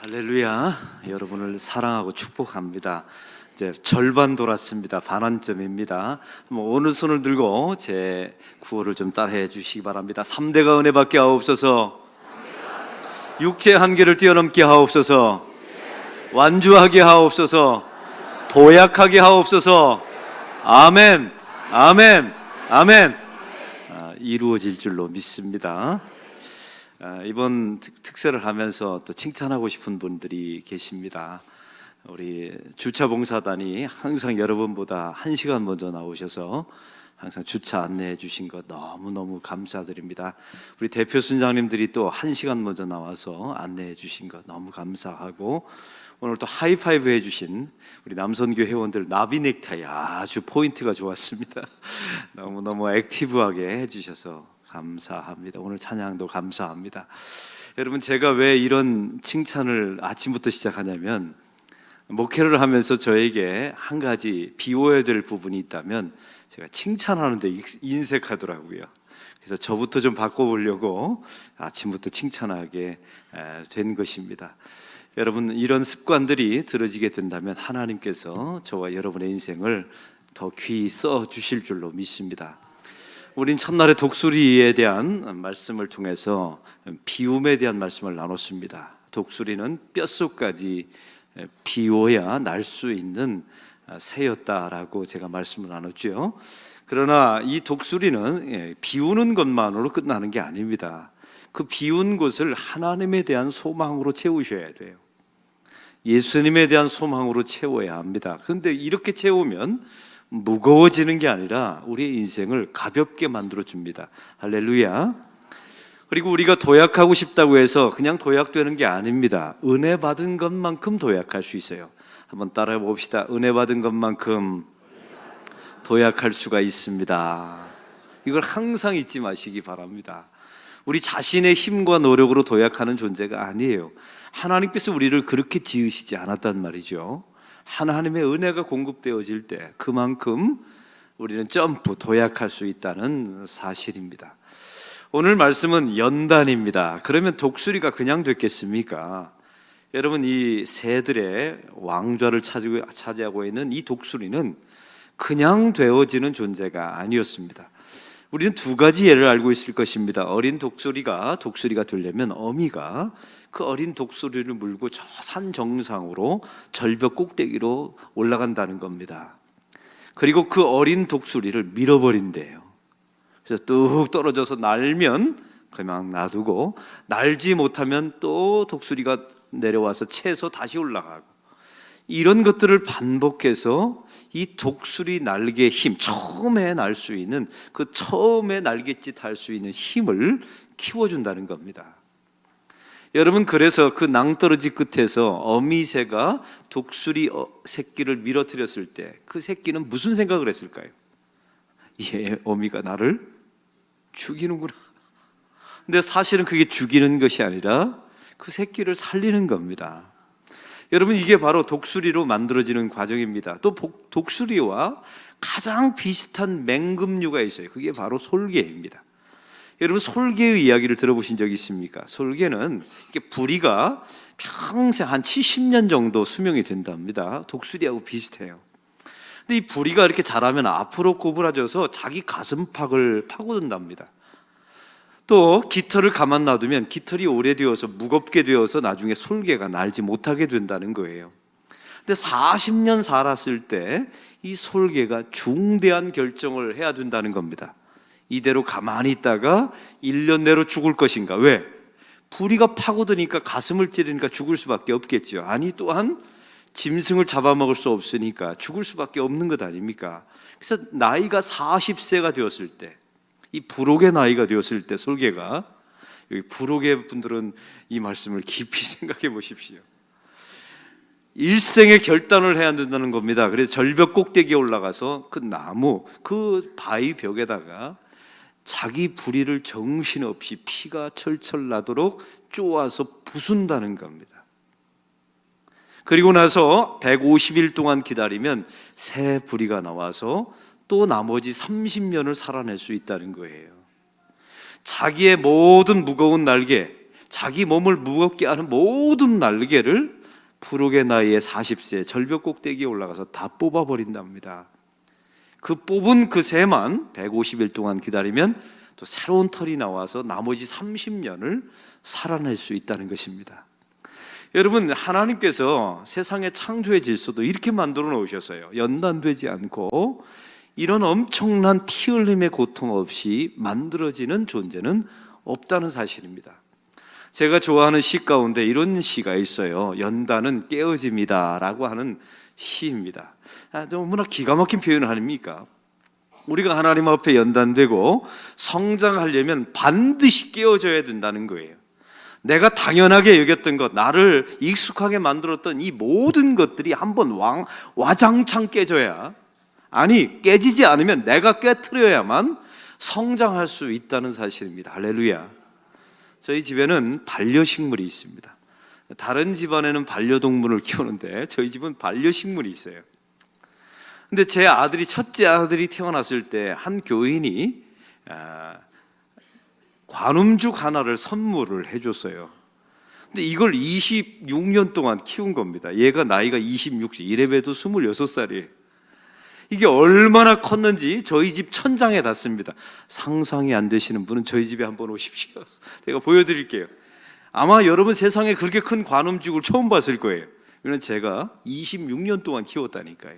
할렐루야. 여러분을 사랑하고 축복합니다. 이제 절반 돌았습니다. 반환점입니다. 어느 손을 들고 제 구호를 좀 따라해 주시기 바랍니다. 3대가 은혜 받게 하옵소서. 육체 한계를 뛰어넘게 하옵소서. 완주하게 하옵소서. 도약하게 하옵소서. 아멘. 아멘. 아멘. 이루어질 줄로 믿습니다. 이번 특세를 하면서 또 칭찬하고 싶은 분들이 계십니다. 우리 주차봉사단이 항상 여러분보다 1시간 먼저 나오셔서 항상 주차 안내해 주신 것 너무너무 감사드립니다. 우리 대표 순장님들이 또 1시간 먼저 나와서 안내해 주신 것 너무 감사하고, 오늘 또 하이파이브 해주신 우리 남선교 회원들 나비 넥타이 아주 포인트가 좋았습니다. 너무너무 액티브하게 해주셔서 감사합니다. 오늘 찬양도 감사합니다. 여러분, 제가 왜 이런 칭찬을 아침부터 시작하냐면, 목회를 하면서 저에게 한 가지 비워야 될 부분이 있다면 제가 칭찬하는데 인색하더라고요. 그래서 저부터 좀 바꿔보려고 아침부터 칭찬하게 된 것입니다. 여러분, 이런 습관들이 들어지게 된다면 하나님께서 저와 여러분의 인생을 더 귀히 써주실 줄로 믿습니다. 우린 첫날에 독수리에 대한 말씀을 통해서 비움에 대한 말씀을 나눴습니다. 독수리는 뼛속까지 비워야 날 수 있는 새였다라고 제가 말씀을 나눴죠. 그러나 이 독수리는 비우는 것만으로 끝나는 게 아닙니다. 그 비운 곳을 하나님에 대한 소망으로 채우셔야 돼요. 예수님에 대한 소망으로 채워야 합니다. 그런데 이렇게 채우면 무거워지는 게 아니라 우리의 인생을 가볍게 만들어줍니다. 할렐루야. 그리고 우리가 도약하고 싶다고 해서 그냥 도약되는 게 아닙니다. 은혜 받은 것만큼 도약할 수 있어요. 한번 따라해 봅시다. 은혜 받은 것만큼 도약할 수가 있습니다. 이걸 항상 잊지 마시기 바랍니다. 우리 자신의 힘과 노력으로 도약하는 존재가 아니에요. 하나님께서 우리를 그렇게 지으시지 않았단 말이죠. 하나님의 은혜가 공급되어질 때 그만큼 우리는 점프 도약할 수 있다는 사실입니다. 오늘 말씀은 연단입니다. 그러면 독수리가 그냥 됐겠습니까? 여러분, 이 새들의 왕좌를 차지하고 있는 이 독수리는 그냥 되어지는 존재가 아니었습니다. 우리는 두 가지 예를 알고 있을 것입니다. 어린 독수리가 되려면 어미가 그 어린 독수리를 물고 저 산 정상으로 절벽 꼭대기로 올라간다는 겁니다. 그리고 그 어린 독수리를 밀어버린대요. 그래서 뚝 떨어져서 날면 그냥 놔두고, 날지 못하면 또 독수리가 내려와서 채서 다시 올라가고, 이런 것들을 반복해서 이 독수리 날개의 힘, 처음에 날 수 있는 그 처음에 날갯짓 할 수 있는 힘을 키워준다는 겁니다. 여러분, 그래서 그 낭떠러지 끝에서 어미새가 독수리 새끼를 밀어뜨렸을 때 그 새끼는 무슨 생각을 했을까요? 어미가 나를 죽이는구나. 근데 사실은 그게 죽이는 것이 아니라 그 새끼를 살리는 겁니다. 여러분, 이게 바로 독수리로 만들어지는 과정입니다. 또 독수리와 가장 비슷한 맹금류가 있어요. 그게 바로 솔개입니다. 여러분, 솔개의 이야기를 들어보신 적이 있습니까? 솔개는 부리가 평생 한 70년 정도 수명이 된답니다. 독수리하고 비슷해요. 근데 이 부리가 이렇게 자라면 앞으로 구부러져서 자기 가슴팍을 파고든답니다. 또 깃털을 가만 놔두면 깃털이 오래되어서 무겁게 되어서 나중에 솔개가 날지 못하게 된다는 거예요. 근데 40년 살았을 때 이 솔개가 중대한 결정을 해야 된다는 겁니다. 이대로 가만히 있다가 1년 내로 죽을 것인가? 왜? 부리가 파고드니까 가슴을 찌르니까 죽을 수밖에 없겠죠. 아니, 또한 짐승을 잡아먹을 수 없으니까 죽을 수밖에 없는 것 아닙니까? 그래서 나이가 40세가 되었을 때, 이 부록의 나이가 되었을 때 솔개가, 여기 부록의 분들은 이 말씀을 깊이 생각해 보십시오. 일생의 결단을 해야 된다는 겁니다. 그래서 절벽 꼭대기에 올라가서 그 나무, 그 바위 벽에다가 자기 부리를 정신없이 피가 철철 나도록 쪼아서 부순다는 겁니다. 그리고 나서 150일 동안 기다리면 새 부리가 나와서 또 나머지 30년을 살아낼 수 있다는 거예요. 자기의 모든 무거운 날개, 자기 몸을 무겁게 하는 모든 날개를 부록의 나이에 40세 절벽 꼭대기에 올라가서 다 뽑아버린답니다. 그 뽑은 그 새만 150일 동안 기다리면 또 새로운 털이 나와서 나머지 30년을 살아낼 수 있다는 것입니다. 여러분, 하나님께서 세상의 창조의 질서도 이렇게 만들어 놓으셨어요. 연단되지 않고 이런 엄청난 피 흘림의 고통 없이 만들어지는 존재는 없다는 사실입니다. 제가 좋아하는 시 가운데 이런 시가 있어요. 연단은 깨어짐이다 라고 하는 시입니다. 너무나 기가 막힌 표현 아닙니까? 우리가 하나님 앞에 연단되고 성장하려면 반드시 깨어져야 된다는 거예요. 내가 당연하게 여겼던 것, 나를 익숙하게 만들었던 이 모든 것들이 한번 와장창 깨져야, 아니 깨지지 않으면 내가 깨트려야만 성장할 수 있다는 사실입니다. 할렐루야. 저희 집에는 반려식물이 있습니다. 다른 집안에는 반려동물을 키우는데 저희 집은 반려식물이 있어요. 근데 제 아들이, 첫째 아들이 태어났을 때 한 교인이 관음죽 하나를 선물을 해줬어요. 근데 이걸 26년 동안 키운 겁니다. 얘가 나이가 26세, 이래봬도 26살이에요. 이게 얼마나 컸는지 저희 집 천장에 닿습니다. 상상이 안 되시는 분은 저희 집에 한번 오십시오. 제가 보여드릴게요. 아마 여러분 세상에 그렇게 큰 관음죽을 처음 봤을 거예요. 이건 제가 26년 동안 키웠다니까요.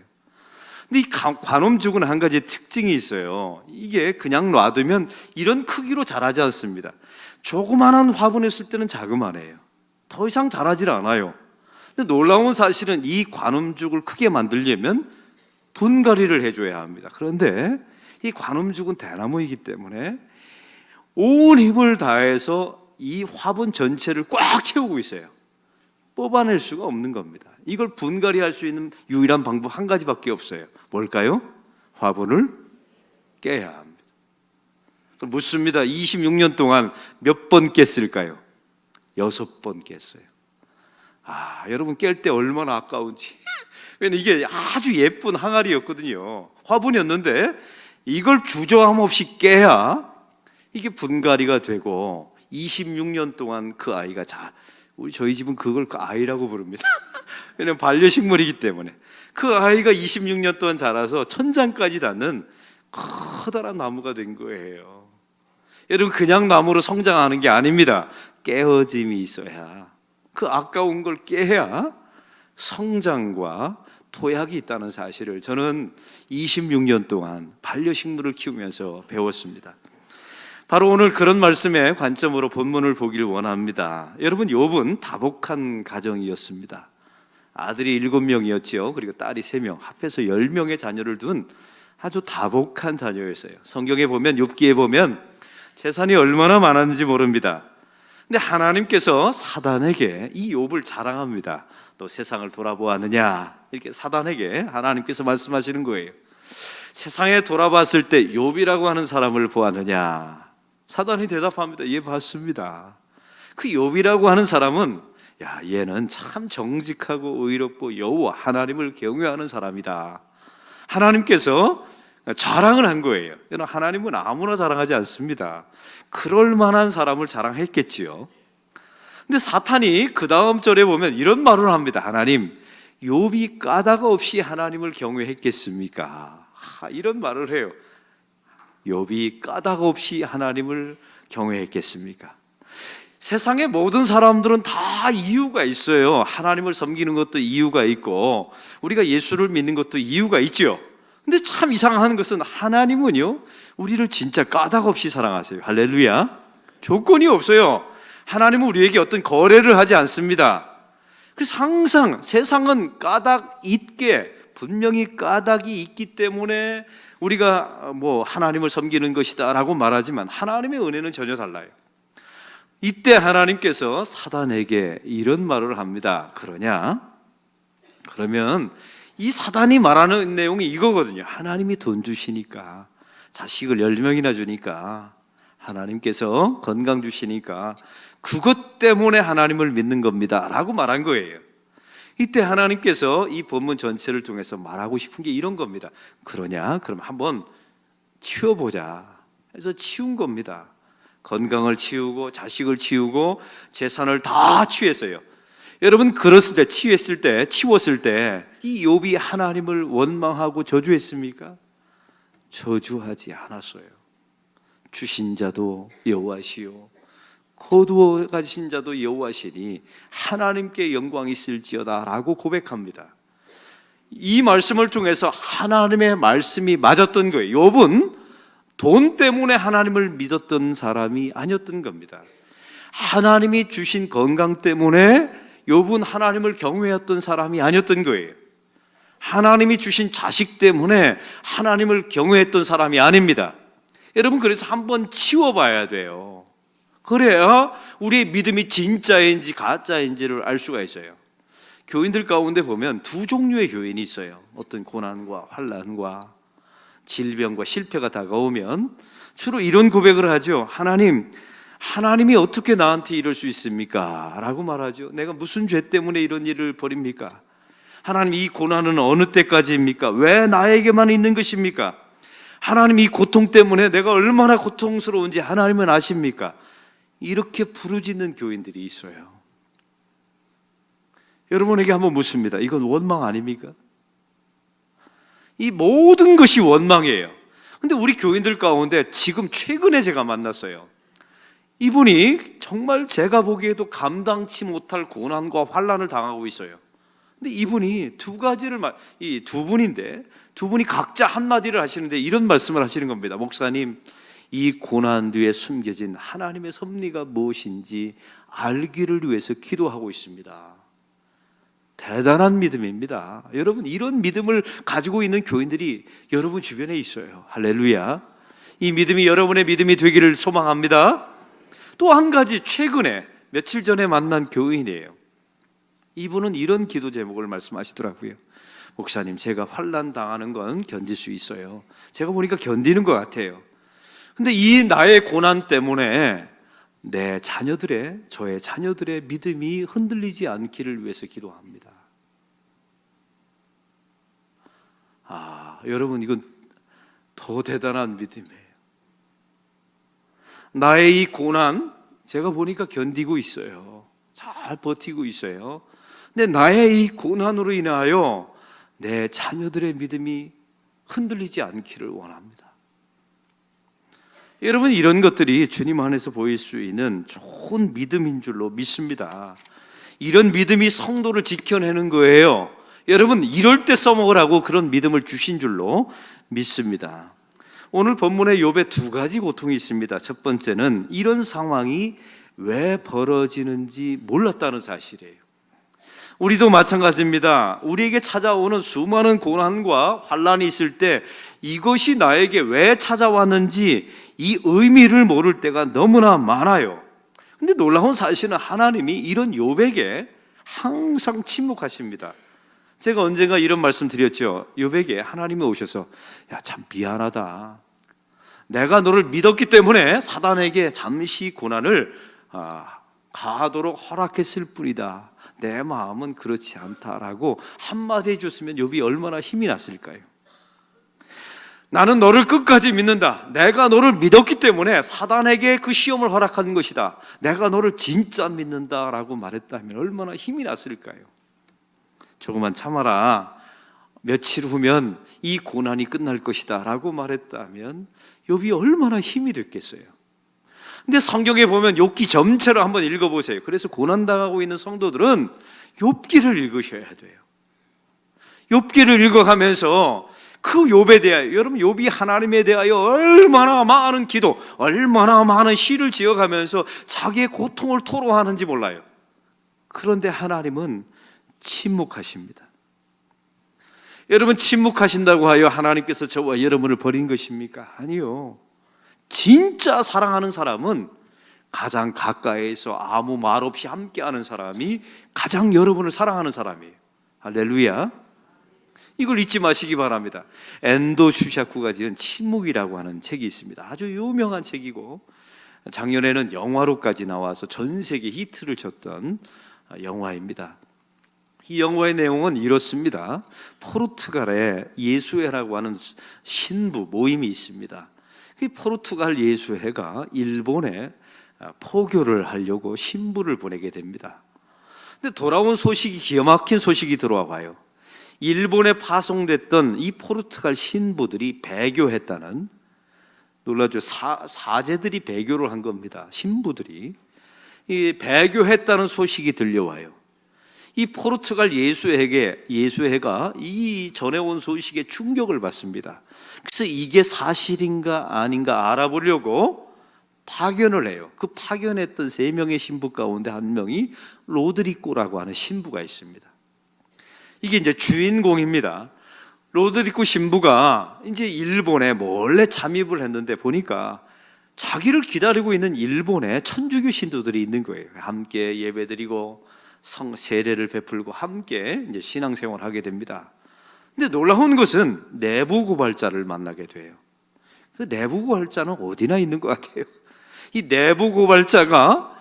근데 이 관음죽은 한 가지 특징이 있어요. 이게 그냥 놔두면 이런 크기로 자라지 않습니다. 조그만한 화분에 있을 때는 자그만해요. 더 이상 자라질 않아요. 근데 놀라운 사실은 이 관음죽을 크게 만들려면 분갈이를 해줘야 합니다. 그런데 이 관음죽은 대나무이기 때문에 온 힘을 다해서 이 화분 전체를 꽉 채우고 있어요. 뽑아낼 수가 없는 겁니다. 이걸 분갈이할 수 있는 유일한 방법 한 가지밖에 없어요. 뭘까요? 화분을 깨야 합니다. 묻습니다. 26년 동안 몇 번 깼을까요? 6번 깼어요. 여러분 깰 때 얼마나 아까운지. 왜냐면 이게 아주 예쁜 항아리였거든요. 화분이었는데 이걸 주저함 없이 깨야 이게 분갈이가 되고 26년 동안 그 아이가 저희 집은 그걸 그 아이라고 부릅니다. 왜냐면 반려식물이기 때문에 그 아이가 26년 동안 자라서 천장까지 닿는 커다란 나무가 된 거예요. 여러분, 그냥 나무로 성장하는 게 아닙니다. 깨어짐이 있어야, 그 아까운 걸 깨야 성장과 도약이 있다는 사실을 저는 26년 동안 반려식물을 키우면서 배웠습니다. 바로 오늘 그런 말씀의 관점으로 본문을 보길 원합니다. 여러분, 욥은 다복한 가정이었습니다. 아들이 7명이었죠. 그리고 딸이 3명, 합해서 10명의 자녀를 둔 아주 다복한 자녀였어요. 성경에 보면, 욥기에 보면 재산이 얼마나 많았는지 모릅니다. 근데 하나님께서 사단에게 이 욥을 자랑합니다. 너 세상을 돌아보았느냐? 이렇게 사단에게 하나님께서 말씀하시는 거예요. 세상에 돌아봤을 때 욥이라고 하는 사람을 보았느냐? 사단이 대답합니다. 예, 봤습니다. 그 욥이라고 하는 사람은 얘는 참 정직하고 의롭고 여호와 하나님을 경외하는 사람이다. 하나님께서 자랑을 한 거예요. 하나님은 아무나 자랑하지 않습니다. 그럴 만한 사람을 자랑했겠지요. 근데 사탄이 그 다음 절에 보면 이런 말을 합니다. 하나님, 욥이 까닭 없이 하나님을 경외했겠습니까? 이런 말을 해요. 욥이 까닭 없이 하나님을 경외했겠습니까? 세상의 모든 사람들은 다 이유가 있어요. 하나님을 섬기는 것도 이유가 있고 우리가 예수를 믿는 것도 이유가 있죠. 근데 참 이상한 것은 하나님은요, 우리를 진짜 까닭 없이 사랑하세요. 할렐루야. 조건이 없어요. 하나님은 우리에게 어떤 거래를 하지 않습니다. 그래서 항상 세상은 까닭 있게, 분명히 까닭이 있기 때문에 우리가 하나님을 섬기는 것이다 라고 말하지만 하나님의 은혜는 전혀 달라요. 이때 하나님께서 사단에게 이런 말을 합니다. 그러면 이 사단이 말하는 내용이 이거거든요. 하나님이 돈 주시니까, 자식을 10명이나 주니까, 하나님께서 건강 주시니까 그것 때문에 하나님을 믿는 겁니다 라고 말한 거예요. 이때 하나님께서 이 본문 전체를 통해서 말하고 싶은 게 이런 겁니다. 그럼 한번 치워보자 해서 치운 겁니다. 건강을 치우고 자식을 치우고 재산을 다 취했어요. 여러분, 그랬을 때, 치웠을 때 이 욥이 하나님을 원망하고 저주했습니까? 저주하지 않았어요. 주신 자도 여호와시요 거두어 가신 자도 여호와시니 하나님께 영광이 있을지어다 라고 고백합니다. 이 말씀을 통해서 하나님의 말씀이 맞았던 거예요. 욥은 돈 때문에 하나님을 믿었던 사람이 아니었던 겁니다. 하나님이 주신 건강 때문에 욥은 하나님을 경외했던 사람이 아니었던 거예요. 하나님이 주신 자식 때문에 하나님을 경외했던 사람이 아닙니다. 여러분, 그래서 한번 치워봐야 돼요. 그래야 우리의 믿음이 진짜인지 가짜인지를 알 수가 있어요. 교인들 가운데 보면 두 종류의 교인이 있어요. 어떤 고난과 환난과 질병과 실패가 다가오면 주로 이런 고백을 하죠. 하나님이 어떻게 나한테 이럴 수 있습니까? 라고 말하죠. 내가 무슨 죄 때문에 이런 일을 벌입니까? 하나님, 이 고난은 어느 때까지입니까? 왜 나에게만 있는 것입니까? 하나님, 이 고통 때문에 내가 얼마나 고통스러운지 하나님은 아십니까? 이렇게 부르짖는 교인들이 있어요. 여러분에게 한번 묻습니다. 이건 원망 아닙니까? 이 모든 것이 원망이에요. 근데 우리 교인들 가운데 지금 최근에 제가 만났어요. 이분이 정말 제가 보기에도 감당치 못할 고난과 환난을 당하고 있어요. 근데 이분이 이 두 분인데 두 분이 각자 한마디를 하시는데 이런 말씀을 하시는 겁니다. 목사님, 이 고난 뒤에 숨겨진 하나님의 섭리가 무엇인지 알기를 위해서 기도하고 있습니다. 대단한 믿음입니다. 여러분, 이런 믿음을 가지고 있는 교인들이 여러분 주변에 있어요. 할렐루야. 이 믿음이 여러분의 믿음이 되기를 소망합니다. 또 한 가지, 최근에 며칠 전에 만난 교인이에요. 이분은 이런 기도 제목을 말씀하시더라고요. 목사님, 제가 환난 당하는 건 견딜 수 있어요. 제가 보니까 견디는 것 같아요. 근데 이 나의 고난 때문에 저의 자녀들의 믿음이 흔들리지 않기를 위해서 기도합니다. 여러분, 이건 더 대단한 믿음이에요. 나의 이 고난, 제가 보니까 견디고 있어요. 잘 버티고 있어요. 근데 나의 이 고난으로 인하여 내 자녀들의 믿음이 흔들리지 않기를 원합니다. 여러분, 이런 것들이 주님 안에서 보일 수 있는 좋은 믿음인 줄로 믿습니다. 이런 믿음이 성도를 지켜내는 거예요. 여러분, 이럴 때 써먹으라고 그런 믿음을 주신 줄로 믿습니다. 오늘 본문에 욥에 두 가지 고통이 있습니다. 첫 번째는 이런 상황이 왜 벌어지는지 몰랐다는 사실이에요. 우리도 마찬가지입니다. 우리에게 찾아오는 수많은 고난과 환난이 있을 때 이것이 나에게 왜 찾아왔는지 이 의미를 모를 때가 너무나 많아요. 근데 놀라운 사실은 하나님이 이런 욥에게 항상 침묵하십니다. 제가 언젠가 이런 말씀 드렸죠. 욥에게 하나님이 오셔서 참 미안하다. 내가 너를 믿었기 때문에 사단에게 잠시 고난을 가하도록 허락했을 뿐이다. 내 마음은 그렇지 않다라고 한마디 해줬으면 욥이 얼마나 힘이 났을까요? 나는 너를 끝까지 믿는다. 내가 너를 믿었기 때문에 사단에게 그 시험을 허락한 것이다. 내가 너를 진짜 믿는다라고 말했다면 얼마나 힘이 났을까요? 조금만 참아라. 며칠 후면 이 고난이 끝날 것이다 라고 말했다면 욥이 얼마나 힘이 됐겠어요. 근데 성경에 보면 욥기 전체를 한번 읽어보세요. 그래서 고난당하고 있는 성도들은 욥기를 읽으셔야 돼요. 욥기를 읽어가면서 그 욥에 대하여, 여러분, 욥이 하나님에 대하여 얼마나 많은 기도, 얼마나 많은 시를 지어가면서 자기의 고통을 토로하는지 몰라요. 그런데 하나님은 침묵하십니다. 여러분, 침묵하신다고 하여 하나님께서 저와 여러분을 버린 것입니까? 아니요. 진짜 사랑하는 사람은 가장 가까이에서 아무 말 없이 함께하는 사람이 가장 여러분을 사랑하는 사람이에요. 할렐루야. 이걸 잊지 마시기 바랍니다. 엔도 슈샤쿠가 지은 침묵이라고 하는 책이 있습니다. 아주 유명한 책이고 작년에는 영화로까지 나와서 전 세계 히트를 쳤던 영화입니다. 이 영화의 내용은 이렇습니다. 포르투갈에 예수회라고 하는 신부 모임이 있습니다. 이 포르투갈 예수회가 일본에 포교를 하려고 신부를 보내게 됩니다. 근데 돌아온 소식이 기가 막힌 소식이 들어와 봐요. 일본에 파송됐던 이 포르투갈 신부들이 배교했다는, 놀라죠. 사제들이 배교를 한 겁니다. 신부들이 이 배교했다는 소식이 들려와요. 이 포르투갈 예수회가 이 전해온 소식에 충격을 받습니다. 그래서 이게 사실인가 아닌가 알아보려고 파견을 해요. 그 파견했던 3명의 신부 가운데 한 명이 로드리고라고 하는 신부가 있습니다. 이게 이제 주인공입니다. 로드리고 신부가 이제 일본에 몰래 잠입을 했는데 보니까 자기를 기다리고 있는 일본에 천주교 신도들이 있는 거예요. 함께 예배드리고 세례를 베풀고 함께 이제 신앙생활을 하게 됩니다. 근데 놀라운 것은 내부 고발자를 만나게 돼요. 그 내부 고발자는 어디나 있는 것 같아요. 이 내부 고발자가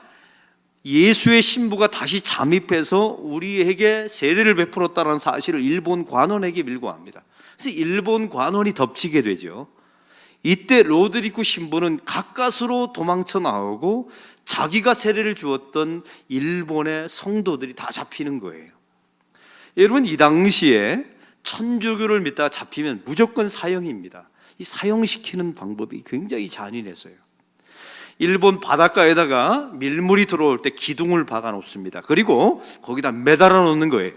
예수의 신부가 다시 잠입해서 우리에게 세례를 베풀었다는 사실을 일본 관원에게 밀고합니다. 그래서 일본 관원이 덮치게 되죠. 이때 로드리고 신부는 가까스로 도망쳐 나오고 자기가 세례를 주었던 일본의 성도들이 다 잡히는 거예요. 여러분, 이 당시에 천주교를 믿다가 잡히면 무조건 사형입니다. 이 사형시키는 방법이 굉장히 잔인해서요. 일본 바닷가에다가 밀물이 들어올 때 기둥을 박아 놓습니다. 그리고 거기다 매달아 놓는 거예요.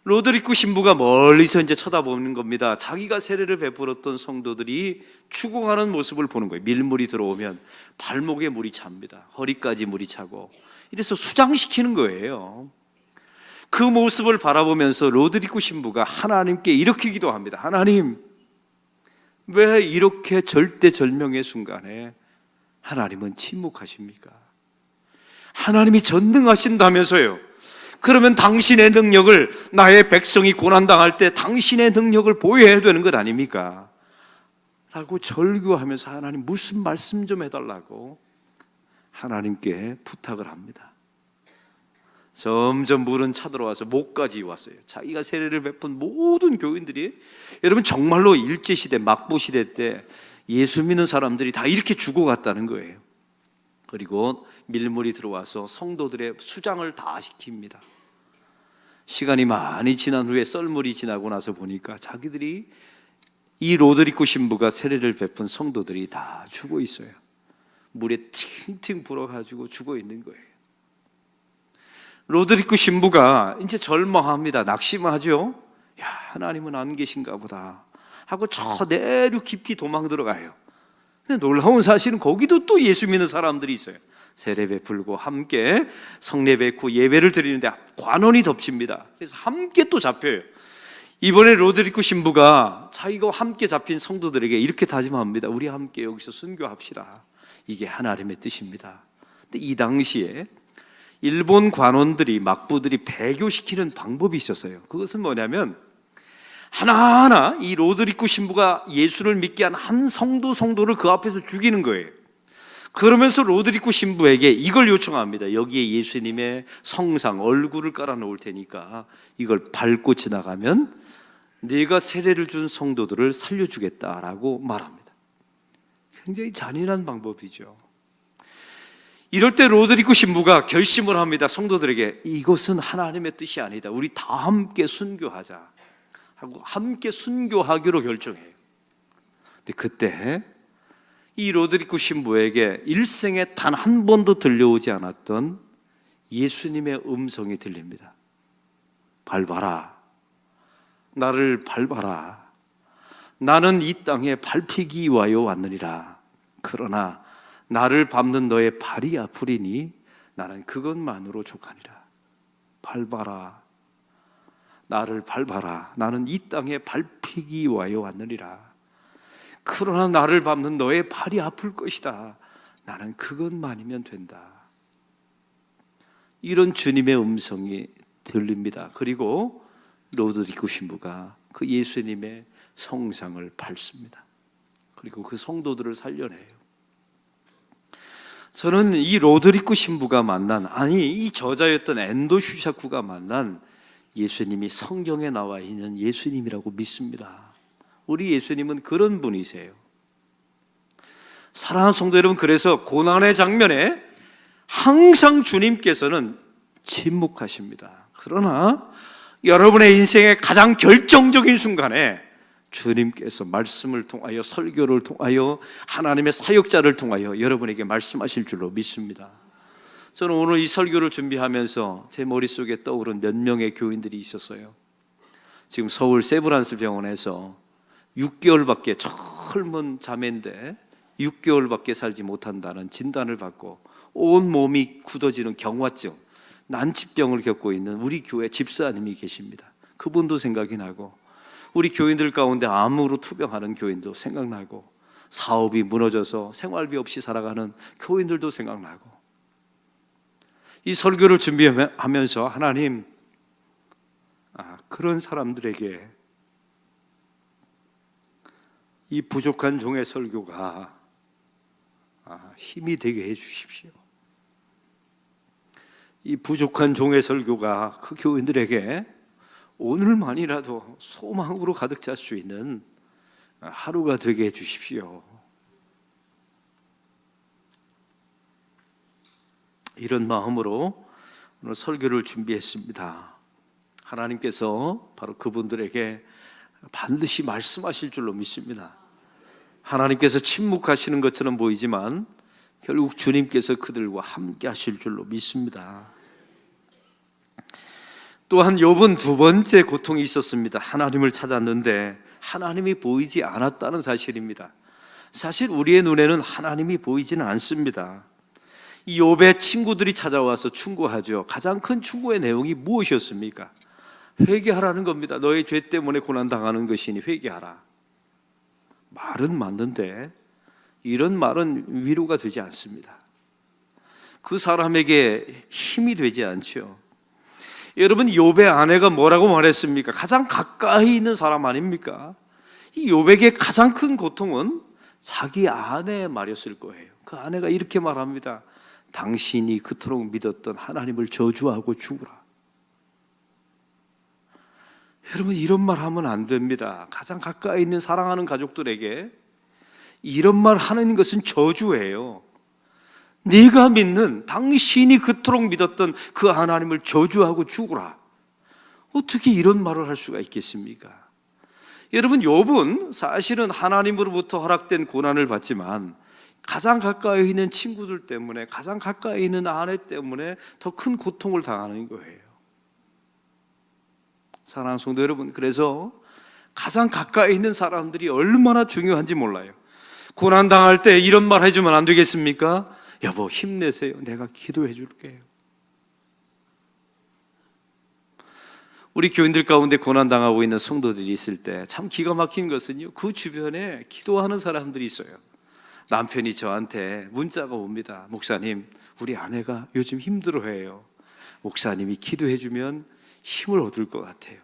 로드리고 신부가 멀리서 이제 쳐다보는 겁니다. 자기가 세례를 베풀었던 성도들이 죽어가는 모습을 보는 거예요. 밀물이 들어오면 발목에 물이 찹니다. 허리까지 물이 차고, 이래서 수장시키는 거예요. 그 모습을 바라보면서 로드리고 신부가 하나님께 이렇게 기도합니다. 하나님, 왜 이렇게 절대절명의 순간에 하나님은 침묵하십니까? 하나님이 전능하신다면서요. 그러면 당신의 능력을, 나의 백성이 고난당할 때 당신의 능력을 보여야 되는 것 아닙니까? 라고 절규하면서 하나님 무슨 말씀 좀 해달라고 하나님께 부탁을 합니다. 점점 물은 차들어와서 목까지 왔어요. 자기가 세례를 베푼 모든 교인들이, 여러분 정말로 일제시대 막부시대 때 예수 믿는 사람들이 다 이렇게 죽어갔다는 거예요. 그리고 밀물이 들어와서 성도들의 수장을 다 시킵니다. 시간이 많이 지난 후에 썰물이 지나고 나서 보니까 자기들이, 이 로드리고 신부가 세례를 베푼 성도들이 다 죽어 있어요. 물에 팅팅 불어가지고 죽어 있는 거예요. 로드리고 신부가 이제 절망합니다. 낙심하죠. 야, 하나님은 안 계신가 보다 하고 저 내륙 깊이 도망 들어가요. 근데 놀라운 사실은 거기도 또 예수 믿는 사람들이 있어요. 세례 베풀고 함께 성례 뵙고 예배를 드리는데 관원이 덮칩니다. 그래서 함께 또 잡혀요. 이번에 로드리고 신부가 자기가 함께 잡힌 성도들에게 이렇게 다짐합니다. 우리 함께 여기서 순교합시다. 이게 하나님의 뜻입니다. 근데 이 당시에 일본 관원들이, 막부들이 배교시키는 방법이 있었어요. 그것은 뭐냐면 하나하나 이 로드리고 신부가 예수를 믿게 한 한 성도를 그 앞에서 죽이는 거예요. 그러면서 로드리고 신부에게 이걸 요청합니다. 여기에 예수님의 성상, 얼굴을 깔아 놓을 테니까 이걸 밟고 지나가면 네가 세례를 준 성도들을 살려주겠다라고 말합니다. 굉장히 잔인한 방법이죠. 이럴 때 로드리고 신부가 결심을 합니다. 성도들에게 이것은 하나님의 뜻이 아니다. 우리 다 함께 순교하자 하고 함께 순교하기로 결정해요. 근데 그때 이 로드리고 신부에게 일생에 단 한 번도 들려오지 않았던 예수님의 음성이 들립니다. 밟아라. 나를 밟아라. 나는 이 땅에 밟히기 위하여 왔느니라. 그러나 나를 밟는 너의 발이 아프리니 나는 그것만으로 족하니라. 밟아라. 나를 밟아라. 나는 이 땅에 밟히기 위하여 왔느니라. 그러나 나를 밟는 너의 발이 아플 것이다. 나는 그것만이면 된다. 이런 주님의 음성이 들립니다. 그리고 로드리고 신부가 그 예수님의 성상을 밟습니다. 그리고 그 성도들을 살려내요. 저는 이 로드리고 신부가 만난, 이 저자였던 엔도 슈샤쿠가 만난 예수님이 성경에 나와 있는 예수님이라고 믿습니다. 우리 예수님은 그런 분이세요. 사랑하는 성도 여러분, 그래서 고난의 장면에 항상 주님께서는 침묵하십니다. 그러나 여러분의 인생의 가장 결정적인 순간에 주님께서 말씀을 통하여, 설교를 통하여, 하나님의 사역자를 통하여 여러분에게 말씀하실 줄로 믿습니다. 저는 오늘 이 설교를 준비하면서 제 머릿속에 떠오른 몇 명의 교인들이 있었어요. 지금 서울 세브란스 병원에서 6개월밖에, 젊은 자매인데 6개월밖에 살지 못한다는 진단을 받고 온 몸이 굳어지는 경화증, 난치병을 겪고 있는 우리 교회 집사님이 계십니다. 그분도 생각이 나고, 우리 교인들 가운데 암으로 투병하는 교인도 생각나고, 사업이 무너져서 생활비 없이 살아가는 교인들도 생각나고, 이 설교를 준비하면서 하나님, 그런 사람들에게 이 부족한 종의 설교가 힘이 되게 해 주십시오. 이 부족한 종의 설교가 그 교인들에게 오늘만이라도 소망으로 가득 찰 수 있는 하루가 되게 해 주십시오. 이런 마음으로 오늘 설교를 준비했습니다. 하나님께서 바로 그분들에게 반드시 말씀하실 줄로 믿습니다. 하나님께서 침묵하시는 것처럼 보이지만 결국 주님께서 그들과 함께 하실 줄로 믿습니다. 또한 욥은 두 번째 고통이 있었습니다. 하나님을 찾았는데 하나님이 보이지 않았다는 사실입니다. 사실 우리의 눈에는 하나님이 보이지는 않습니다. 이 욥의 친구들이 찾아와서 충고하죠. 가장 큰 충고의 내용이 무엇이었습니까? 회개하라는 겁니다. 너의 죄 때문에 고난당하는 것이니 회개하라. 말은 맞는데 이런 말은 위로가 되지 않습니다. 그 사람에게 힘이 되지 않죠. 여러분, 욥의 아내가 뭐라고 말했습니까? 가장 가까이 있는 사람 아닙니까? 이 욥에게 가장 큰 고통은 자기 아내의 말이었을 거예요. 그 아내가 이렇게 말합니다. 당신이 그토록 믿었던 하나님을 저주하고 죽으라. 여러분, 이런 말 하면 안 됩니다. 가장 가까이 있는 사랑하는 가족들에게 이런 말 하는 것은 저주예요. 네가 믿는, 당신이 그토록 믿었던 그 하나님을 저주하고 죽으라. 어떻게 이런 말을 할 수가 있겠습니까? 여러분, 욥은 사실은 하나님으로부터 허락된 고난을 받지만 가장 가까이 있는 친구들 때문에, 가장 가까이 있는 아내 때문에 더 큰 고통을 당하는 거예요. 사랑하는 성도 여러분, 그래서 가장 가까이 있는 사람들이 얼마나 중요한지 몰라요. 고난당할 때 이런 말 해주면 안 되겠습니까? 여보, 힘내세요. 내가 기도해 줄게요. 우리 교인들 가운데 고난당하고 있는 성도들이 있을 때 참 기가 막힌 것은요, 그 주변에 기도하는 사람들이 있어요. 남편이 저한테 문자가 옵니다. 목사님, 우리 아내가 요즘 힘들어해요. 목사님이 기도해 주면 힘을 얻을 것 같아요.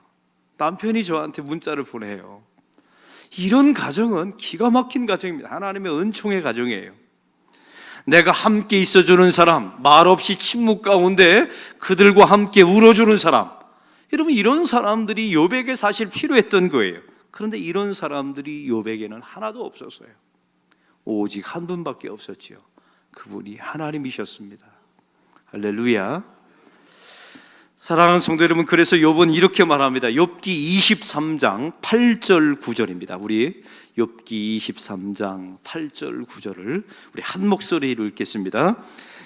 남편이 저한테 문자를 보내요. 이런 가정은 기가 막힌 가정입니다. 하나님의 은총의 가정이에요. 내가 함께 있어주는 사람, 말없이 침묵 가운데 그들과 함께 울어주는 사람, 여러분, 이런 사람들이 욥에게 사실 필요했던 거예요. 그런데 이런 사람들이 욥에게는 하나도 없었어요. 오직 한 분밖에 없었지요. 그분이 하나님이셨습니다. 할렐루야. 사랑하는 성도 여러분, 그래서 욥은 이렇게 말합니다. 욥기 23장 8절 9절입니다. 우리 욥기 23장 8절 9절을 우리 한 목소리로 읽겠습니다.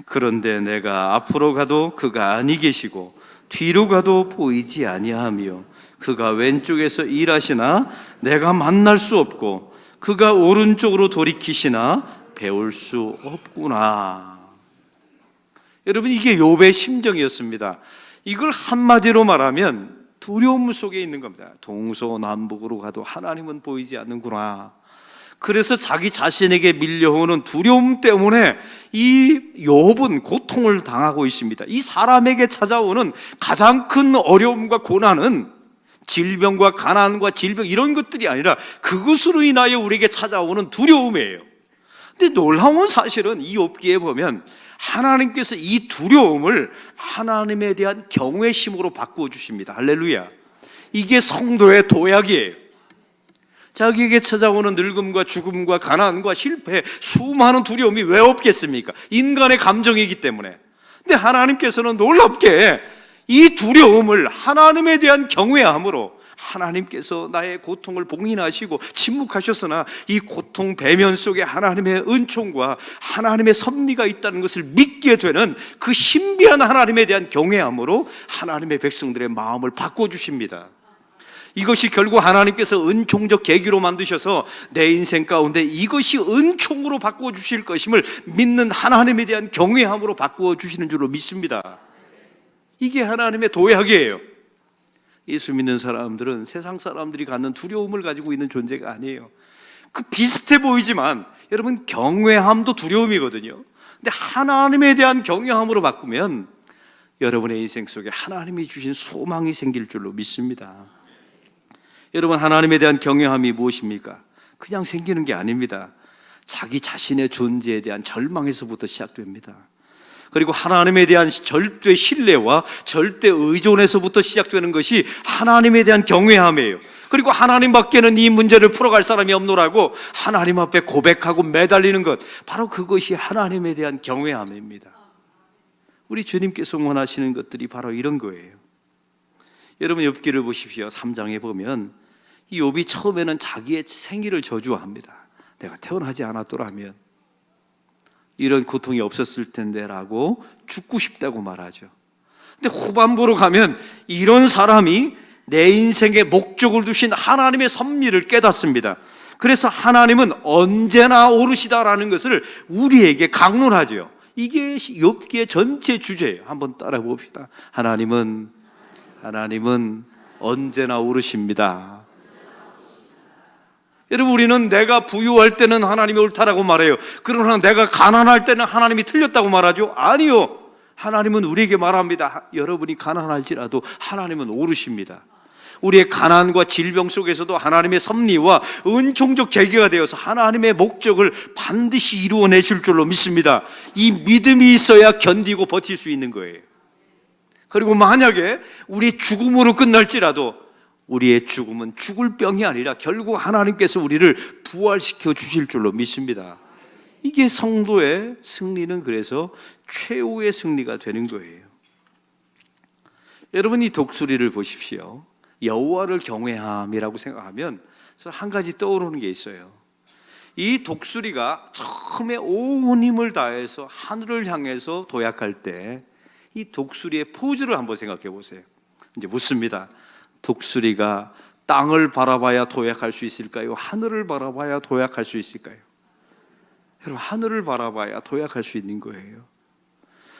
그런데 내가 앞으로 가도 그가 아니 계시고 뒤로 가도 보이지 아니하며 그가 왼쪽에서 일하시나 내가 만날 수 없고 그가 오른쪽으로 돌이키시나 배울 수 없구나. 여러분, 이게 욥의 심정이었습니다. 이걸 한마디로 말하면 두려움 속에 있는 겁니다. 동서남북으로 가도 하나님은 보이지 않는구나. 그래서 자기 자신에게 밀려오는 두려움 때문에 이 욥은 고통을 당하고 있습니다. 이 사람에게 찾아오는 가장 큰 어려움과 고난은 질병과 가난과 질병, 이런 것들이 아니라 그것으로 인하여 우리에게 찾아오는 두려움이에요. 근데 놀라운 사실은 이 욥기에 보면 하나님께서 이 두려움을 하나님에 대한 경외심으로 바꾸어 주십니다. 할렐루야. 이게 성도의 도약이에요. 자기에게 찾아오는 늙음과 죽음과 가난과 실패, 수많은 두려움이 왜 없겠습니까? 인간의 감정이기 때문에. 근데 하나님께서는 놀랍게 이 두려움을 하나님에 대한 경외함으로, 하나님께서 나의 고통을 봉인하시고 침묵하셨으나 이 고통 배면 속에 하나님의 은총과 하나님의 섭리가 있다는 것을 믿게 되는 그 신비한 하나님에 대한 경외함으로 하나님의 백성들의 마음을 바꿔주십니다. 이것이 결국 하나님께서 은총적 계기로 만드셔서 내 인생 가운데 이것이 은총으로 바꿔주실 것임을 믿는 하나님에 대한 경외함으로 바꿔주시는 줄로 믿습니다. 이게 하나님의 도약이에요. 예수 믿는 사람들은 세상 사람들이 갖는 두려움을 가지고 있는 존재가 아니에요. 그 비슷해 보이지만 여러분, 경외함도 두려움이거든요. 근데 하나님에 대한 경외함으로 바꾸면 여러분의 인생 속에 하나님이 주신 소망이 생길 줄로 믿습니다. 여러분, 하나님에 대한 경외함이 무엇입니까? 그냥 생기는 게 아닙니다. 자기 자신의 존재에 대한 절망에서부터 시작됩니다. 그리고 하나님에 대한 절대 신뢰와 절대 의존에서부터 시작되는 것이 하나님에 대한 경외함이에요. 그리고 하나님 밖에는 이 문제를 풀어갈 사람이 없노라고 하나님 앞에 고백하고 매달리는 것, 바로 그것이 하나님에 대한 경외함입니다. 우리 주님께서 원하시는 것들이 바로 이런 거예요. 여러분, 욥기를 보십시오. 3장에 보면 이 욥이 처음에는 자기의 생일을 저주합니다. 내가 태어나지 않았더라면 이런 고통이 없었을 텐데 라고 죽고 싶다고 말하죠. 근데 후반부로 가면 이런 사람이 내 인생의 목적을 두신 하나님의 섭리를 깨닫습니다. 그래서 하나님은 언제나 오르시다라는 것을 우리에게 강론하죠. 이게 욥기의 전체 주제예요. 한번 따라 봅시다. 하나님은 언제나 오르십니다. 여러분, 우리는 내가 부유할 때는 하나님이 옳다라고 말해요. 그러나 내가 가난할 때는 하나님이 틀렸다고 말하죠? 아니요. 하나님은 우리에게 말합니다. 여러분이 가난할지라도 하나님은 오르십니다. 우리의 가난과 질병 속에서도 하나님의 섭리와 은총적 계기가 되어서 하나님의 목적을 반드시 이루어내실 줄로 믿습니다. 이 믿음이 있어야 견디고 버틸 수 있는 거예요. 그리고 만약에 우리 죽음으로 끝날지라도 우리의 죽음은 죽을 병이 아니라 결국 하나님께서 우리를 부활시켜 주실 줄로 믿습니다. 이게 성도의 승리는 그래서 최후의 승리가 되는 거예요. 여러분, 이 독수리를 보십시오. 여호와를 경외함이라고 생각하면 한 가지 떠오르는 게 있어요. 이 독수리가 처음에 온 힘을 다해서 하늘을 향해서 도약할 때 이 독수리의 포즈를 한번 생각해 보세요. 이제 묻습니다. 독수리가 땅을 바라봐야 도약할 수 있을까요? 하늘을 바라봐야 도약할 수 있을까요? 여러분, 하늘을 바라봐야 도약할 수 있는 거예요.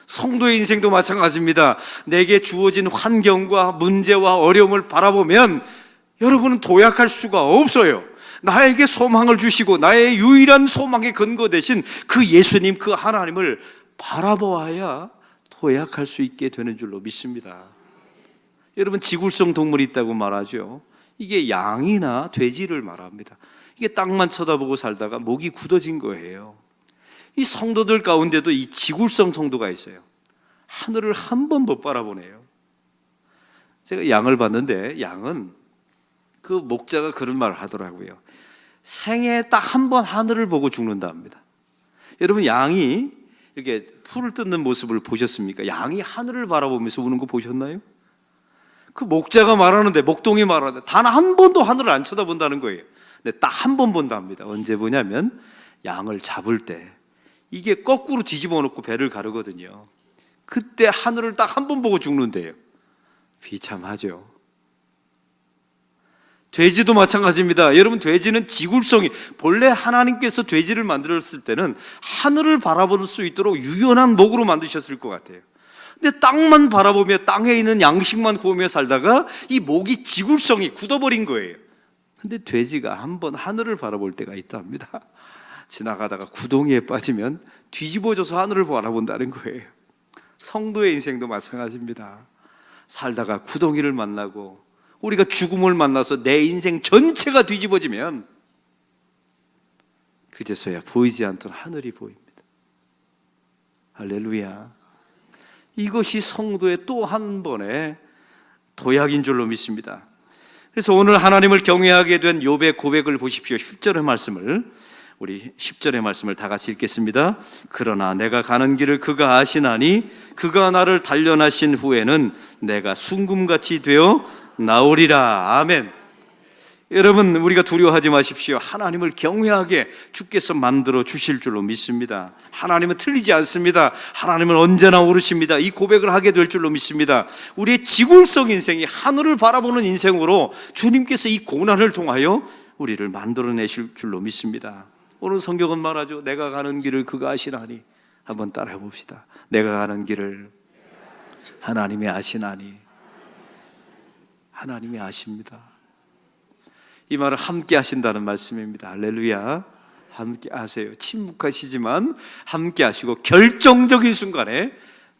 성도의 인생도 마찬가지입니다. 내게 주어진 환경과 문제와 어려움을 바라보면 여러분은 도약할 수가 없어요. 나에게 소망을 주시고 나의 유일한 소망의 근거 되신 그 예수님, 그 하나님을 바라보아야 도약할 수 있게 되는 줄로 믿습니다. 여러분, 지굴성 동물이 있다고 말하죠. 이게 양이나 돼지를 말합니다. 이게 땅만 쳐다보고 살다가 목이 굳어진 거예요. 이 성도들 가운데도 이 지굴성 성도가 있어요. 하늘을 한 번 못 바라보네요. 제가 양을 봤는데 양은 그 목자가 그런 말을 하더라고요. 생에 딱 한 번 하늘을 보고 죽는답니다. 여러분, 양이 이렇게 풀을 뜯는 모습을 보셨습니까? 양이 하늘을 바라보면서 우는 거 보셨나요? 그 목자가 말하는데, 목동이 말하는데 단 한 번도 하늘을 안 쳐다본다는 거예요. 근데 딱 한 번 본답니다. 언제 보냐면 양을 잡을 때 이게 거꾸로 뒤집어 놓고 배를 가르거든요. 그때 하늘을 딱 한 번 보고 죽는데요. 비참하죠. 돼지도 마찬가지입니다. 여러분, 돼지는 지굴성이, 본래 하나님께서 돼지를 만들었을 때는 하늘을 바라볼 수 있도록 유연한 목으로 만드셨을 것 같아요. 근데 땅만 바라보며 땅에 있는 양식만 구우며 살다가 이 목이 지굴성이 굳어버린 거예요. 근데 돼지가 한번 하늘을 바라볼 때가 있답니다. 지나가다가 구덩이에 빠지면 뒤집어져서 하늘을 바라본다는 거예요. 성도의 인생도 마찬가지입니다. 살다가 구덩이를 만나고 우리가 죽음을 만나서 내 인생 전체가 뒤집어지면 그제서야 보이지 않던 하늘이 보입니다. 할렐루야. 이것이 성도의 또 한 번의 도약인 줄로 믿습니다. 그래서 오늘 하나님을 경외하게 된 욥의 고백을 보십시오. 10절의 말씀을, 우리 10절의 말씀을 다 같이 읽겠습니다. 그러나 내가 가는 길을 그가 아시나니 그가 나를 단련하신 후에는 내가 순금같이 되어 나오리라. 아멘. 여러분, 우리가 두려워하지 마십시오. 하나님을 경외하게 주께서 만들어 주실 줄로 믿습니다. 하나님은 틀리지 않습니다. 하나님은 언제나 옳으십니다. 이 고백을 하게 될 줄로 믿습니다. 우리의 지굴성 인생이 하늘을 바라보는 인생으로 주님께서 이 고난을 통하여 우리를 만들어내실 줄로 믿습니다. 오늘 성경은 말하죠. 내가 가는 길을 그가 아시나니. 한번 따라해 봅시다. 내가 가는 길을 하나님이 아시나니. 하나님이 아십니다. 이 말은 함께 하신다는 말씀입니다. 할렐루야. 함께 하세요. 침묵하시지만 함께 하시고 결정적인 순간에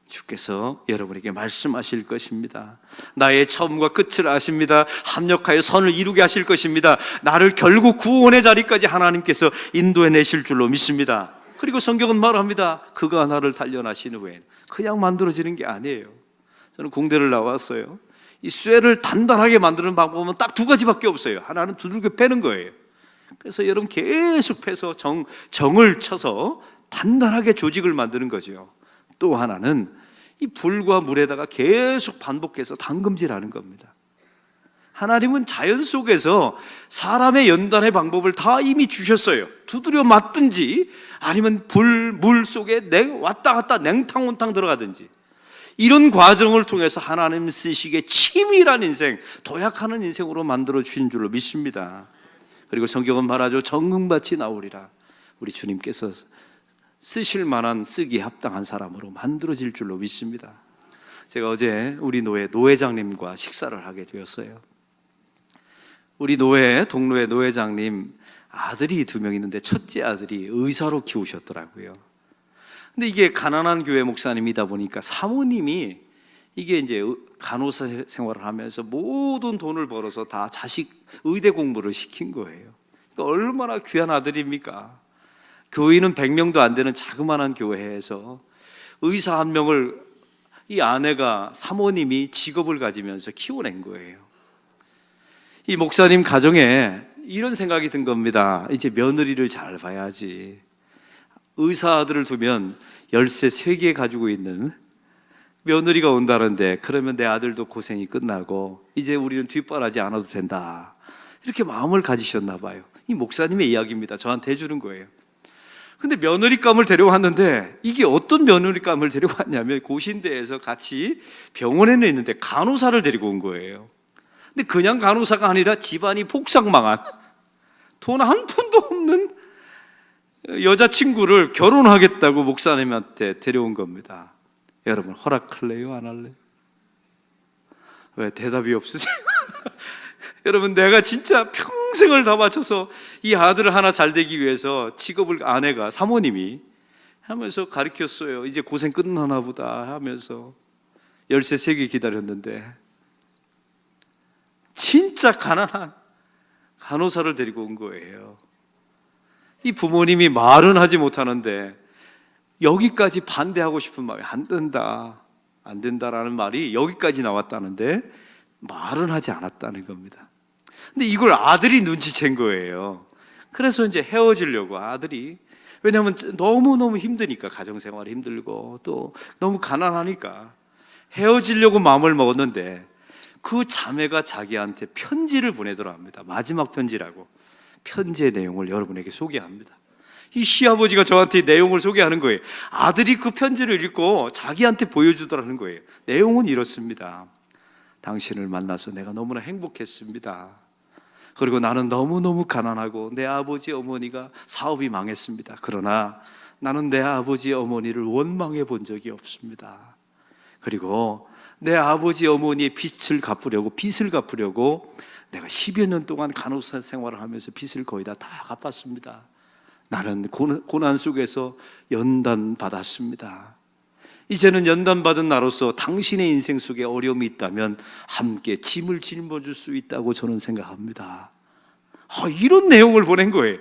주께서 여러분에게 말씀하실 것입니다. 나의 처음과 끝을 아십니다. 합력하여 선을 이루게 하실 것입니다. 나를 결국 구원의 자리까지 하나님께서 인도해 내실 줄로 믿습니다. 그리고 성경은 말합니다. 그가 나를 단련하신 후에 그냥 만들어지는 게 아니에요. 저는 공대를 나왔어요. 이 쇠를 단단하게 만드는 방법은 딱 두 가지밖에 없어요. 하나는 두들겨 패는 거예요. 그래서 여러분 계속 패서 정을 쳐서 단단하게 조직을 만드는 거죠. 또 하나는 이 불과 물에다가 계속 반복해서 담금질하는 겁니다. 하나님은 자연 속에서 사람의 연단의 방법을 다 이미 주셨어요. 두드려 맞든지 아니면 물 속에 왔다 갔다 냉탕온탕 들어가든지 이런 과정을 통해서 하나님 쓰시기에 치밀한 인생, 도약하는 인생으로 만들어 주신 줄로 믿습니다. 그리고 성경은 말하죠. 정금같이 나오리라. 우리 주님께서 쓰실 만한 쓰기에 합당한 사람으로 만들어질 줄로 믿습니다. 제가 어제 우리 노회장님과 식사를 하게 되었어요. 우리 동로회 노회장님 아들이 2명 있는데 첫째 아들이 의사로 키우셨더라고요. 근데 이게 가난한 교회 목사님이다 보니까 사모님이 이게 이제 간호사 생활을 하면서 모든 돈을 벌어서 다 자식 의대 공부를 시킨 거예요. 그러니까 얼마나 귀한 아들입니까? 교인은 100명도 안 되는 자그마한 교회에서 의사 1명을 이 아내가 사모님이 직업을 가지면서 키워낸 거예요. 이 목사님 가정에 이런 생각이 든 겁니다. 이제 며느리를 잘 봐야지. 의사 아들을 두면 열쇠 3개 가지고 있는 며느리가 온다는데 그러면 내 아들도 고생이 끝나고 이제 우리는 뒷바라지 않아도 된다. 이렇게 마음을 가지셨나 봐요. 이 목사님의 이야기입니다. 저한테 해주는 거예요. 근데 며느리감을 데려왔는데 이게 어떤 며느리감을 데려왔냐면 고신대에서 같이 병원에는 있는데 간호사를 데리고 온 거예요. 근데 그냥 간호사가 아니라 집안이 폭삭망한 돈 한 푼도 없는 여자친구를 결혼하겠다고 목사님한테 데려온 겁니다. 여러분 허락할래요? 안 할래요? 왜 대답이 없으세요? 여러분 내가 진짜 평생을 다 바쳐서 이 아들을 하나 잘 되기 위해서 직업을 아내가 사모님이 하면서 가르쳤어요. 이제 고생 끝나나 보다 하면서 열쇠 3개 기다렸는데 진짜 가난한 간호사를 데리고 온 거예요. 이 부모님이 말은 하지 못하는데 여기까지 반대하고 싶은 마음이 안 된다라는 말이 여기까지 나왔다는데 말은 하지 않았다는 겁니다. 근데 이걸 아들이 눈치챈 거예요. 그래서 이제 헤어지려고 아들이, 왜냐하면 너무너무 힘드니까, 가정생활이 힘들고 또 너무 가난하니까 헤어지려고 마음을 먹었는데 그 자매가 자기한테 편지를 보내더라 합니다. 마지막 편지라고. 편지의 내용을 여러분에게 소개합니다. 이 시아버지가 저한테 이 내용을 소개하는 거예요. 아들이 그 편지를 읽고 자기한테 보여주더라는 거예요. 내용은 이렇습니다. 당신을 만나서 내가 너무나 행복했습니다. 그리고 나는 너무너무 가난하고 내 아버지 어머니가 사업이 망했습니다. 그러나 나는 내 아버지 어머니를 원망해 본 적이 없습니다. 그리고 내 아버지 어머니의 빚을 갚으려고 내가 10여 년 동안 간호사 생활을 하면서 빚을 거의 다 갚았습니다. 나는 고난 속에서 연단 받았습니다. 이제는 연단 받은 나로서 당신의 인생 속에 어려움이 있다면 함께 짐을 짊어질 수 있다고 저는 생각합니다. 이런 내용을 보낸 거예요.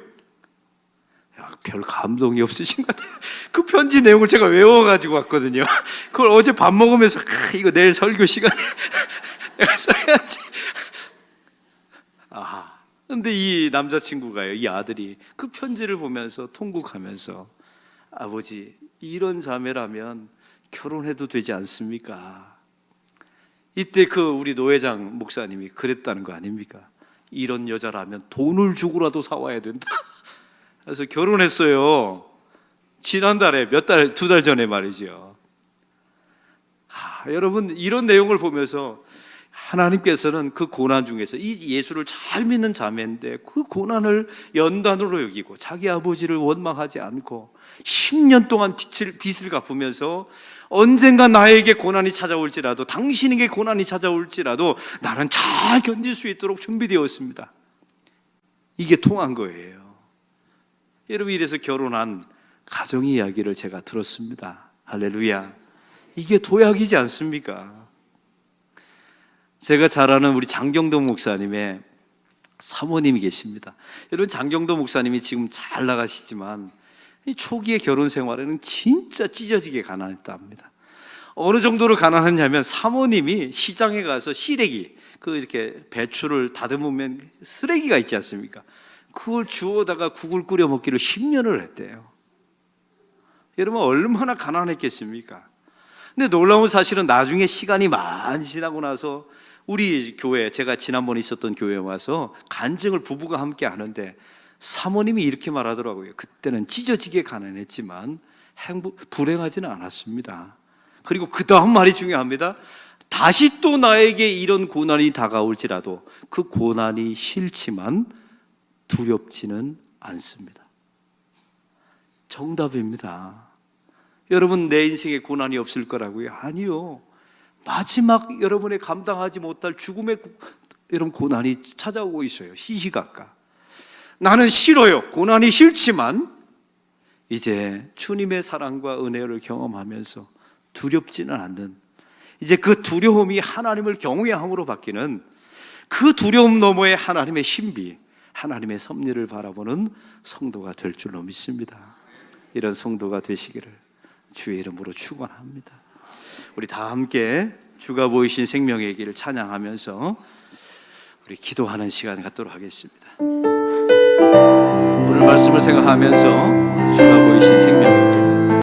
별 감동이 없으신 것 같아요. 그 편지 내용을 제가 외워가지고 왔거든요. 그걸 어제 밥 먹으면서 이거 내일 설교 시간에 내가 써야지. 그런데 이 남자친구가요, 이 아들이 그 편지를 보면서 통곡하면서 아버지, 이런 자매라면 결혼해도 되지 않습니까? 이때 우리 노회장 목사님이 그랬다는 거 아닙니까? 이런 여자라면 돈을 주고라도 사와야 된다. 그래서 결혼했어요. 지난달에 두 달 전에 말이죠. 여러분, 이런 내용을 보면서 하나님께서는 그 고난 중에서 이 예수를 잘 믿는 자매인데 그 고난을 연단으로 여기고 자기 아버지를 원망하지 않고 10년 동안 빚을 갚으면서 언젠가 나에게 고난이 찾아올지라도, 당신에게 고난이 찾아올지라도 나는 잘 견딜 수 있도록 준비되었습니다. 이게 통한 거예요. 여러분, 이래서 결혼한 가정 이야기를 제가 들었습니다. 할렐루야. 이게 도약이지 않습니까? 제가 잘 아는 우리 장경도 목사님의 사모님이 계십니다. 여러분, 장경도 목사님이 지금 잘 나가시지만 이 초기의 결혼 생활에는 진짜 찢어지게 가난했다 합니다. 어느 정도로 가난했냐면 사모님이 시장에 가서 시래기, 이렇게 배추를 다듬으면 쓰레기가 있지 않습니까? 그걸 주워다가 국을 끓여 먹기를 10년을 했대요. 여러분, 얼마나 가난했겠습니까? 근데 놀라운 사실은 나중에 시간이 많이 지나고 나서 우리 교회, 제가 지난번에 있었던 교회에 와서 간증을 부부가 함께 하는데 사모님이 이렇게 말하더라고요. 그때는 찢어지게 가난했지만 불행하지는 않았습니다. 그리고 그 다음 말이 중요합니다. 다시 또 나에게 이런 고난이 다가올지라도 그 고난이 싫지만 두렵지는 않습니다. 정답입니다. 여러분, 내 인생에 고난이 없을 거라고요? 아니요. 마지막 여러분의 감당하지 못할 죽음의 여러분 고난이 찾아오고 있어요. 시시각각. 나는 싫어요. 고난이 싫지만 이제 주님의 사랑과 은혜를 경험하면서 두렵지는 않는, 이제 그 두려움이 하나님을 경외함으로 바뀌는, 그 두려움 너머에 하나님의 신비, 하나님의 섭리를 바라보는 성도가 될 줄로 믿습니다. 이런 성도가 되시기를 주의 이름으로 축원합니다. 우리 다 함께 주가 보이신 생명의 길을 찬양하면서 우리 기도하는 시간 갖도록 하겠습니다. 오늘 말씀을 생각하면서 주가 보이신 생명의 길